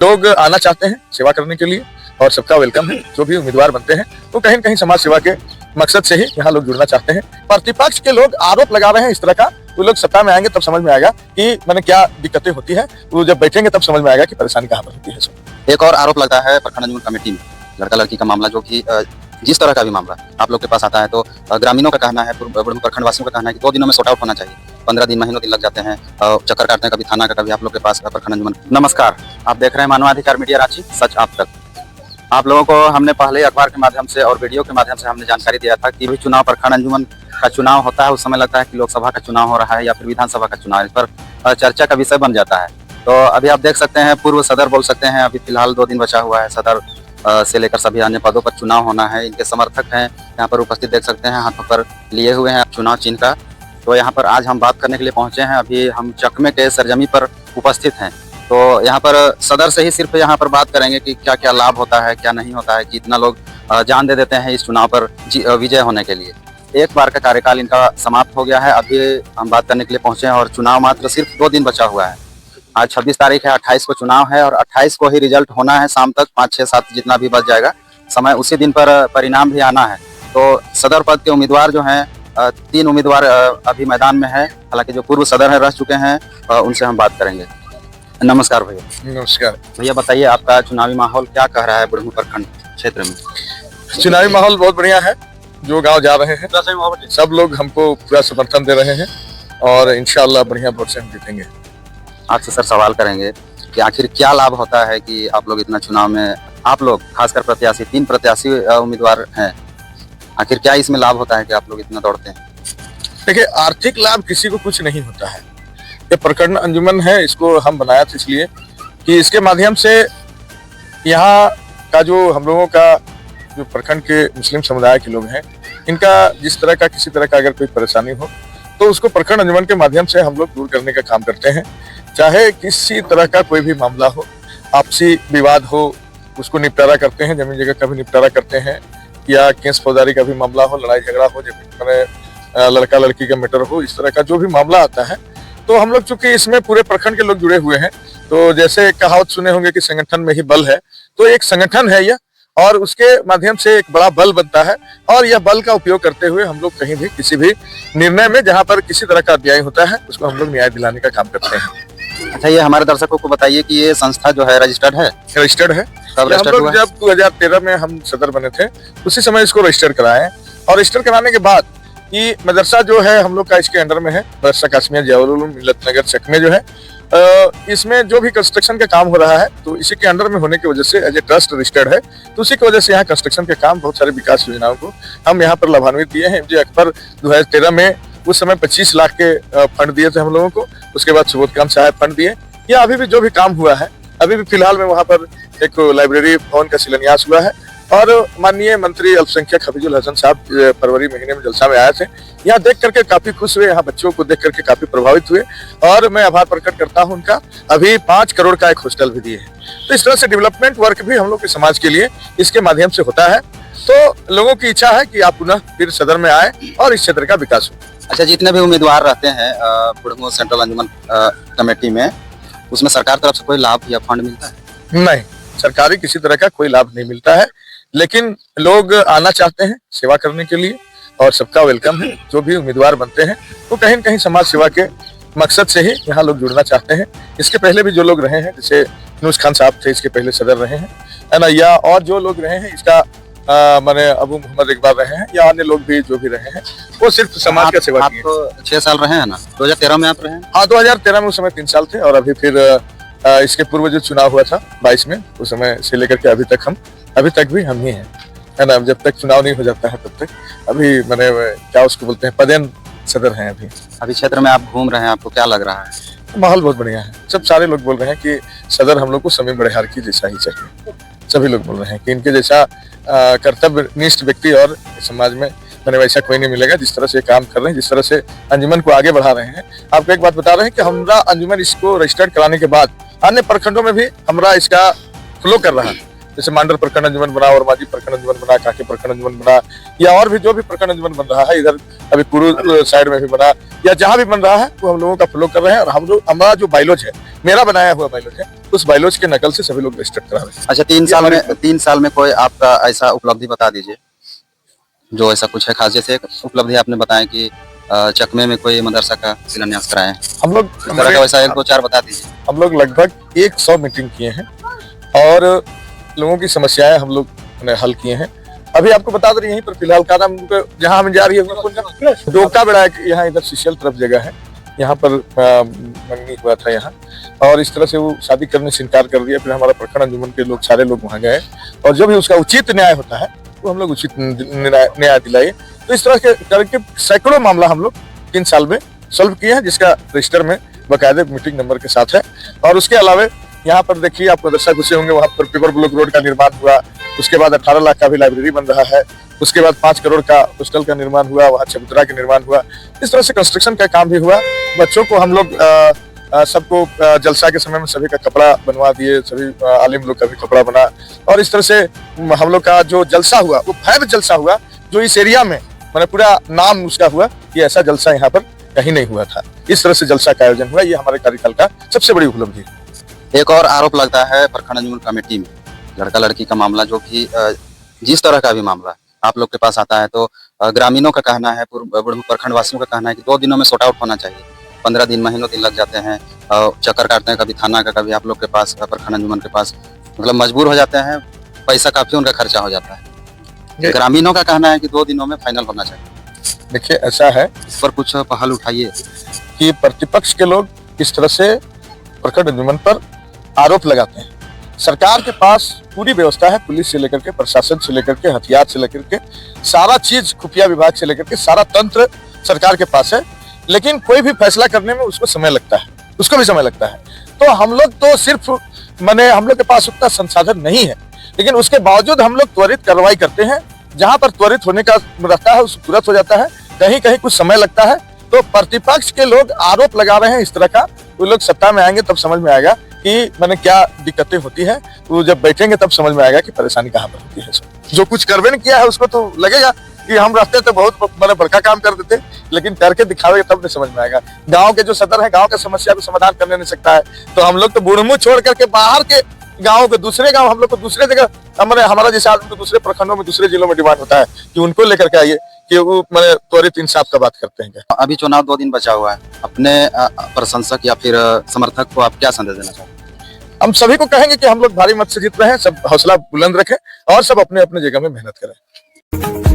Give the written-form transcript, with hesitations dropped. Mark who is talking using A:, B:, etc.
A: लोग आना चाहते हैं सेवा करने के लिए और सबका वेलकम है। जो भी उम्मीदवार बनते हैं वो कहीं न कहीं समाज सेवा के मकसद से ही यहाँ लोग जुड़ना चाहते हैं। प्रतिपक्ष के लोग आरोप लगा रहे हैं इस तरह का, वो लोग सत्ता में आएंगे तब समझ में आएगा कि मैंने क्या दिक्कतें होती है, वो जब बैठेंगे तब समझ में आएगा कि परेशानी कहाँ पर होती है।
B: एक और आरोप लगता है प्रखंड अंजुमन कमेटी में लड़का लड़की का मामला, जो कि जिस तरह का भी मामला आप लोग के पास आता है, तो ग्रामीणों का कहना है, प्रखंड वासियों का कहना है कि 2 दिनों में सॉर्ट आउट होना चाहिए। 15 दिन महीनों दिन लग जाते हैं, चक्कर काटते हैं, कभी थाना का, कभी आप लोग के पास प्रखंड अंजुमन। नमस्कार, आप देख रहे हैं मानवाधिकार मीडिया रांची, सच आप तक। आप लोगों को हमने पहले अखबार के माध्यम से और वीडियो के माध्यम से हमने जानकारी दिया था कि भी चुनाव प्रखंड अंजुमन का चुनाव होता है, उस समय लगता है कि लोकसभा का चुनाव हो रहा है या फिर विधानसभा का चुनाव, इस पर चर्चा का विषय बन जाता है। तो अभी आप देख सकते हैं, पूर्व सदर बोल सकते हैं, अभी फिलहाल 2 दिन बचा हुआ है, सदर से लेकर सभी अन्य पदों पर चुनाव होना है। इनके समर्थक हैं यहाँ पर उपस्थित, देख सकते हैं, हाथों पर लिए हुए हैं चुनाव चिन्ह का। तो यहाँ पर आज हम बात करने के लिए पहुंचे हैं। अभी हम चकमे के सरजमी पर उपस्थित हैं, तो यहाँ पर सदर से ही सिर्फ यहाँ पर बात करेंगे कि क्या क्या लाभ होता है, क्या नहीं होता है, कि इतना लोग जान दे देते हैं इस चुनाव पर विजय होने के लिए। एक बार का कार्यकाल इनका समाप्त हो गया है, अभी हम बात करने के लिए पहुंचे हैं और चुनाव मात्र सिर्फ 2 दिन बचा हुआ है। आज 26 तारीख है, 28 को चुनाव है और 28 को ही रिजल्ट होना है, शाम तक 5, 6, 7 जितना भी बच जाएगा समय, उसी दिन पर परिणाम भी आना है। तो सदर पद के उम्मीदवार जो हैं, 3 उम्मीदवार अभी मैदान में है, हालांकि जो पूर्व सदर है रह चुके हैं, उनसे हम बात करेंगे। नमस्कार भैया।
A: नमस्कार
B: भैया, बताइए आपका चुनावी माहौल क्या कह रहा है बुढ़मू प्रखंड क्षेत्र में?
A: चुनावी माहौल बहुत बढ़िया है। जो गांव जा रहे हैं सब लोग हमको पूरा समर्थन दे रहे हैं और इंशाअल्लाह बढ़िया वोट से हम जीतेंगे।
B: आपसे सर सवाल करेंगे कि आखिर क्या लाभ होता है कि आप लोग इतना चुनाव में, आप लोग खासकर प्रत्याशी, 3 प्रत्याशी उम्मीदवार हैं, आखिर क्या इसमें लाभ होता है कि आप लोग इतना दौड़ते हैं?
A: देखिए, आर्थिक लाभ किसी को कुछ नहीं होता है। ये प्रखंड अंजुमन है, इसको हम बनाया था इसलिए कि इसके माध्यम से यहाँ का जो हम लोगों का जो प्रखंड के मुस्लिम समुदाय के लोग हैं, इनका जिस तरह का किसी तरह का अगर कोई परेशानी हो तो उसको प्रखंड अंजुमन के माध्यम से हम लोग दूर करने का काम करते हैं। चाहे किसी तरह का कोई भी मामला हो, आपसी विवाद हो, उसको निपटारा करते हैं, जमीन जगह का भी निपटारा करते हैं, या केस फौजदारी का भी मामला हो, लड़ाई झगड़ा हो, जब लड़का लड़की का मैटर हो, इस तरह का जो भी मामला आता है, तो हम लोग चूंकि इसमें पूरे प्रखंड के लोग जुड़े हुए हैं, तो जैसे कहावत सुने होंगे कि संगठन में ही बल है, तो एक संगठन है यह, और उसके माध्यम से एक बड़ा बल बनता है और यह बल का उपयोग करते हुए हम लोग कहीं भी किसी भी निर्णय में जहां पर किसी तरह का अन्याय होता है उसको हम लोग न्याय दिलाने का काम करते हैं।
B: अच्छा, ये हमारे दर्शकों को बताइए कि ये संस्था जो है रजिस्टर्ड है?
A: रजिस्टर्ड है। हम लोग जब 2013 में हम सदर बने थे उसी समय इसको रजिस्टर कराए, और रजिस्टर कराने के बाद ये मदरसा जो है हम लोग का इसके अंडर में है, मदरसा कासमिया जियाउल उलूम मिल्लत नगर चकमे जो है, इसमें जो भी कंस्ट्रक्शन का काम हो रहा है तो इसी के अंडर में होने की वजह से एज ए ट्रस्ट रजिस्टर्ड है, तो उसी की वजह से यहाँ कंस्ट्रक्शन के काम, बहुत सारे विकास योजनाओं को हम यहाँ पर लाभान्वित दिए हैं। जो अकबर 2013 में उस समय 25 लाख के फंड दिए थे हम लोगों को, उसके बाद सुबोध काम साहब फंड दिए, या अभी भी जो भी काम हुआ है, अभी भी फिलहाल में वहाँ पर एक लाइब्रेरी भवन का शिलान्यास हुआ है, और माननीय मंत्री अल्पसंख्यक हफीजुल हसन साहब फरवरी महीने में जलसा में आए थे, यहाँ देख करके काफी खुश हुए, यहाँ बच्चों को देख करके काफी प्रभावित हुए, और मैं आभार प्रकट करता हूँ उनका। अभी 5 करोड़ का एक हॉस्टल भी दिए हैं। तो इस तरह से डेवलपमेंट वर्क भी हम लोग के समाज के लिए इसके माध्यम से होता है। तो लोगों की इच्छा है कि आप पुनः फिर सदर में आए और इस क्षेत्र का विकास हो।
B: अच्छा, जितने भी उम्मीदवार रहते हैं बुढ़मू सेंट्रल अंजुमन कमेटी में, उसमें सरकार तरफ से कोई लाभ या फंड मिलता है?
A: नहीं, सरकारी किसी तरह का कोई लाभ नहीं मिलता है, लेकिन लोग आना चाहते हैं सेवा करने के लिए और सबका वेलकम है। जो भी उम्मीदवार बनते हैं वो कहीं न कहीं समाज सेवा के मकसद से ही यहाँ लोग जुड़ना चाहते हैं। इसके पहले भी जो लोग रहे हैं, जैसे यूनुस खान साहब थे, इसके पहले सदर रहे हैं, है ना, या और जो लोग रहे हैं, इसका माने अबू मोहम्मद इकबाल रहे हैं, या अन्य लोग भी जो भी रहे हैं, वो सिर्फ समाज का सेवा किए।
B: आप तो 6 साल रहे हैं ना? 2013 में आप रहे हैं?
A: हाँ, 2013 में उस समय 3 साल थे, और अभी फिर इसके पूर्व जो चुनाव हुआ था 22 में, उस समय से लेकर के अभी तक भी हम ही हैं, है ना। जब तक चुनाव नहीं हो जाता है तब तक अभी मैंने क्या उसको बोलते हैं, पदेन सदर हैं। अभी
B: क्षेत्र में आप घूम रहे हैं, आपको क्या लग रहा है?
A: माहौल बहुत बढ़िया है। सब सारे लोग बोल रहे हैं कि सदर हम लोग को समीम बड़ेहार की जैसा ही चाहिए। सभी लोग बोल रहे हैं कि इनके जैसा कर्तव्यनिष्ठ व्यक्ति और समाज में मैंने वैसा कोई नहीं मिलेगा, जिस तरह से काम कर रहे हैं, जिस तरह से अंजुमन को आगे बढ़ा रहे हैं। आपको एक बात बता रहे हैं कि हमरा अंजुमन इसको रजिस्टर्ड कराने के बाद अन्य प्रखंडों में भी हमरा इसका फ्लो कर रहा है। जैसे मांडर प्रखंड अंजुमन बना, और माजी प्रखंड अंजुमन बना, काके प्रखंड अंजुमन बना, या और भी जो भी प्रखंड अंजुमन बन रहा है, इधर अभी कुरू साइड में भी बना, या जहां भी बन रहा है वो हम लोगों का फॉलो कर रहे हैं। और हम लोग, हमारा जो बाइलॉज है, मेरा बनाया हुआ बाइलॉज है, उस बाइलॉज के नकल से सभी लोग रजिस्टर करा रहे हैं।
B: अच्छा, 3 साल में कोई आपका ऐसा उपलब्धि बता दीजिए जो ऐसा कुछ है खास। जैसे एक उपलब्धि आपने बताया कि चकमे में कोई मदरसा का शिलान्यास कराए,
A: हम लोग
B: इस तरह का वैसा 1-2-4 बता दीजिए।
A: हम लोग लगभग 100 मीटिंग किए हैं और लोगों की समस्याएं हम लोग ने हल किए हैं। अभी आपको बता दें, यहीं पर फिलहाल का नाम जहाँ हम जा रही है डोका बेड़ा, यहाँ इधर शिशल तरफ जगह है, यहाँ पर मंगनी हुआ था यहाँ, और इस तरह से वो शादी करने से इनकार कर दिया। फिर हमारा प्रखंड अंजुमन के लोग, सारे लोग वहाँ गए, और जो भी उसका उचित न्याय होता है वो हम लोग उचित न्याय दिलाए। तो इस तरह के करके सैकड़ों मामला हम लोग 3 साल में सॉल्व किए हैं, जिसका रजिस्टर में बाकायदे मीटिंग नंबर के साथ है। और उसके अलावा यहाँ पर देखिए, आप मदरसा घुसे होंगे, वहाँ पर पेपर ब्लॉक रोड का निर्माण हुआ, उसके बाद 18 लाख का भी लाइब्रेरी बन रहा है, उसके बाद 5 करोड़ का हॉस्टल का निर्माण हुआ, वहाँ चबूतरा का निर्माण हुआ। इस तरह से कंस्ट्रक्शन का काम भी हुआ। बच्चों को हम लोग सबको जलसा के समय में सभी का कपड़ा बनवा दिए, सभी आलिम लोग का भी कपड़ा बना, और इस तरह से हम लोग का जो जलसा हुआ वो भव्य जलसा हुआ, जो इस एरिया में मैंने पूरा नाम उसका हुआ कि ऐसा जलसा यहाँ पर कहीं नहीं हुआ था। इस तरह से जलसा का आयोजन हुआ। ये हमारे कार्यकाल का सबसे बड़ी उपलब्धि है।
B: एक और आरोप लगता है प्रखंड अंजुमन कमेटी में, लड़का लड़की का मामला, जो कि जिस तरह का भी मामला आप लोग के पास आता है, तो ग्रामीणों का कहना है, बुढ़मू प्रखंड वासियों का कहना है कि 2 दिनों में सॉर्ट आउट होना चाहिए। 15 दिन, महीनों दिन लग जाते हैं, चक्कर काटते हैं, कभी थाना का, कभी आप लोग के पास, प्रखंड अंजुमन के पास, मतलब मजबूर हो जाते हैं, पैसा काफी उनका खर्चा हो जाता है। ग्रामीणों का कहना है कि 2 दिनों में फाइनल होना चाहिए।
A: देखिए, ऐसा है,
B: इस पर कुछ पहल उठाइए
A: कि प्रतिपक्ष के लोग इस तरह से प्रखंड अंजुमन पर आरोप लगाते हैं। सरकार के पास पूरी व्यवस्था है, पुलिस से लेकर के, प्रशासन से लेकर के, हथियार से लेकर के, सारा चीज, खुफिया विभाग से लेकर के सारा तंत्र सरकार के पास है। लेकिन कोई भी फैसला करने में उसको समय लगता है, उसको भी समय लगता है। तो हम लोग तो सिर्फ हम लोग के पास उतना संसाधन नहीं है, लेकिन उसके बावजूद हम लोग त्वरित कार्रवाई करते हैं। जहां पर त्वरित होने का रहता है उस तुरंत हो जाता है, कहीं कहीं कुछ समय लगता है। तो प्रतिपक्ष के लोग आरोप लगा रहे हैं इस तरह का, वो लोग सत्ता में आएंगे तब समझ में आएगा कि मैंने क्या दिक्कतें होती है। वो जब बैठेंगे तब समझ में आएगा कि परेशानी कहाँ पर होती है। जो कुछ करवे नहीं किया है उसको तो लगेगा कि हम रहते तो बहुत बड़े बड़का काम कर देते, लेकिन करके दिखावे तब नहीं समझ में आएगा। गांव के जो सदर है, गांव का समस्या को समाधान करने नहीं सकता है, तो हम लोग तो बुढ़मू छोड़ करके बाहर के गाँव के दूसरे गाँव, हम लोग को दूसरे जगह, हमारा जैसे आदमी को दूसरे प्रखंडों में, दूसरे जिलों में डिमांड होता है कि उनको लेकर के आइए कि वो मैंने त्वरित इंसाफ का बात करते हैं।
B: अभी चुनाव 2 दिन बचा हुआ है, अपने प्रशंसक या फिर समर्थक को आप क्या संदेश देना चाहते हैं?
A: हम सभी को कहेंगे कि हम लोग भारी मत से जीत रहे हैं, सब हौसला बुलंद रखें और सब अपने अपने जगह में मेहनत करें।